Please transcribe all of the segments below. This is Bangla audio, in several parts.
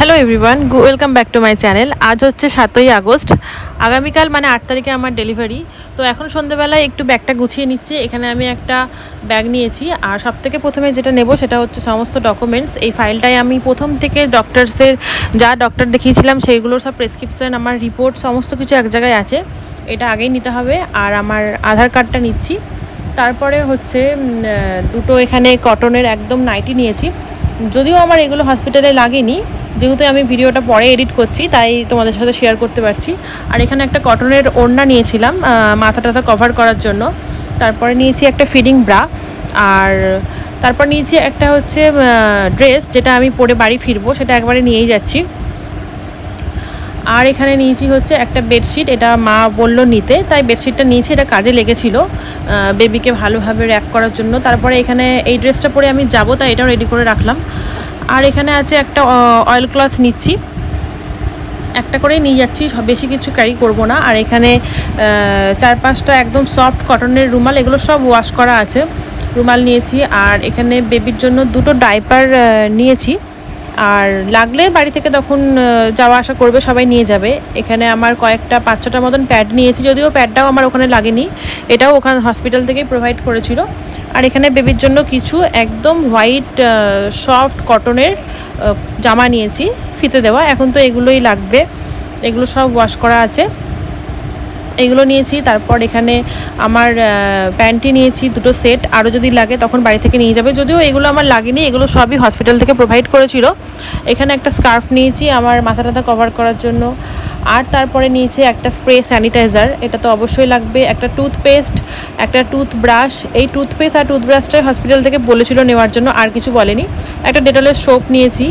Hello everyone, welcome back to my channel. আজ হচ্ছে 7ই আগস্ট, আগামীকাল মানে 8 তারিখে আমার ডেলিভারি। তো এখন সন্ধ্যেবেলায় একটু ব্যাগটা গুছিয়ে নিচ্ছি। এখানে আমি একটা ব্যাগ নিয়েছি, আর সবথেকে প্রথমে যেটা নেব সেটা হচ্ছে সমস্ত ডকুমেন্টস। এই ফাইলটায় আমি প্রথম থেকে ডক্টরসের যা ডক্টর দেখিয়েছিলাম সেইগুলোর সব প্রেসক্রিপশন, আমার রিপোর্ট সমস্ত কিছু এক জায়গায় আছে। এটা আগেই নিতে হবে। আর আমার আধার কার্ডটা নিচ্ছি। তারপরে হচ্ছে দুটো এখানে কটনের একদম নাইটি নিয়েছি। যদিও আমার এগুলো হসপিটালে লাগেনি, যেহেতু আমি ভিডিওটা পরে এডিট করছি তাই তোমাদের সাথে শেয়ার করতে পারছি। আর এখানে একটা কটনের ওড়না নিয়েছিলাম মাথা কভার করার জন্য। তারপরে নিয়েছি একটা ফিডিং ব্রা, আর তারপর নিয়েছি একটা হচ্ছে ড্রেস, যেটা আমি পরে বাড়ি ফিরবো, সেটা একবারে নিয়েই যাচ্ছি। আর এখানে নিয়েছি হচ্ছে একটা বেডশিট, এটা মা বলল নিতে, তাই বেডশিটটা নিয়েছি। এটা কাজে লেগেছিল বেবিকে ভালোভাবে র্যাপ করার জন্য। তারপরে এখানে এই ড্রেসটা পরে আমি যাব, তাই এটাও রেডি করে রাখলাম। আর এখানে আছে একটা অয়েল ক্লথ নিচ্ছি, একটা করেই নিয়ে যাচ্ছি, বেশি কিছু ক্যারি করব না। আর এখানে 4-5টা একদম সফট কটনের রুমাল, এগুলো সব ওয়াশ করা আছে, রুমাল নিয়েছি। আর এখানে বেবির জন্য দুটো ডাইপার নিয়েছি, আর লাগলে বাড়ি থেকে তখন যাওয়া আসা করবে সবাই নিয়ে যাবে। এখানে আমার কয়েকটা 5-6টা মতন প্যাড নিয়েছি, যদিও প্যাডটাও আমার ওখানে লাগেনি, এটাও ওখানে হসপিটাল থেকেই প্রোভাইড করেছিল। আর এখানে বেবির জন্য কিছু একদম হোয়াইট সফট কটনের জামা নিয়েছি, ফিতে দেওয়া। এখন তো এগুলোই লাগবে, এগুলো সব ওয়াশ করা আছে, এগুলো নিয়েছি। তারপর এখানে আমার প্যান্টি নিয়েছি দুটো সেট, আরও যদি লাগে তখন বাড়ি থেকে নিয়ে যাবে, যদিও এগুলো আমার লাগেনি, এগুলো সবই হসপিটাল থেকে প্রোভাইড করেছিল। এখানে একটা স্কার্ফ নিয়েছি আমার মাথা কভার করার জন্য। আর তারপরে নিয়েছি একটা স্প্রে স্যানিটাইজার, এটা তো অবশ্যই লাগবে। একটা টুথপেস্ট, একটা টুথব্রাশ, এই টুথপেস্ট আর টুথব্রাশটাই হসপিটাল থেকে বলেছিল নেওয়ার জন্য, আর কিছু বলেনি। একটা ডেটলের সোপ নিয়েছি,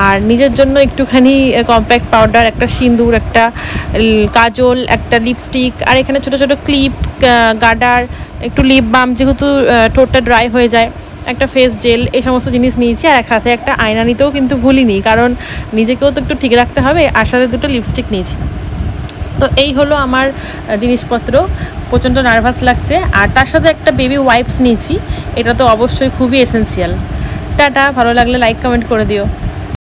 আর নিজের জন্য একটুখানি কম্প্যাক্ট পাউডার, একটা সিঁদুর, একটা কাজল, একটা লিপস্টিক, আর এখানে ছোটো ছোটো ক্লিপ, গার্ডার, একটু লিপ বাম, যেহেতু ঠোঁটটা ড্রাই হয়ে যায়, একটা ফেস জেল, এই সমস্ত জিনিস নিয়েছি। আর সাথে একটা আয়না নিতেও কিন্তু ভুলিনি, কারণ নিজেকেও তো একটু ঠিক রাখতে হবে। আর সাথে দুটো লিপস্টিক নিয়েছি। তো এই হলো আমার জিনিসপত্র, প্রচণ্ড নার্ভাস লাগছে। আর তার সাথে একটা বেবি ওয়াইপস নিয়েছি, এটা তো অবশ্যই খুবই এসেন্সিয়াল। টাটা, ভালো লাগলে লাইক কমেন্ট করে দিও।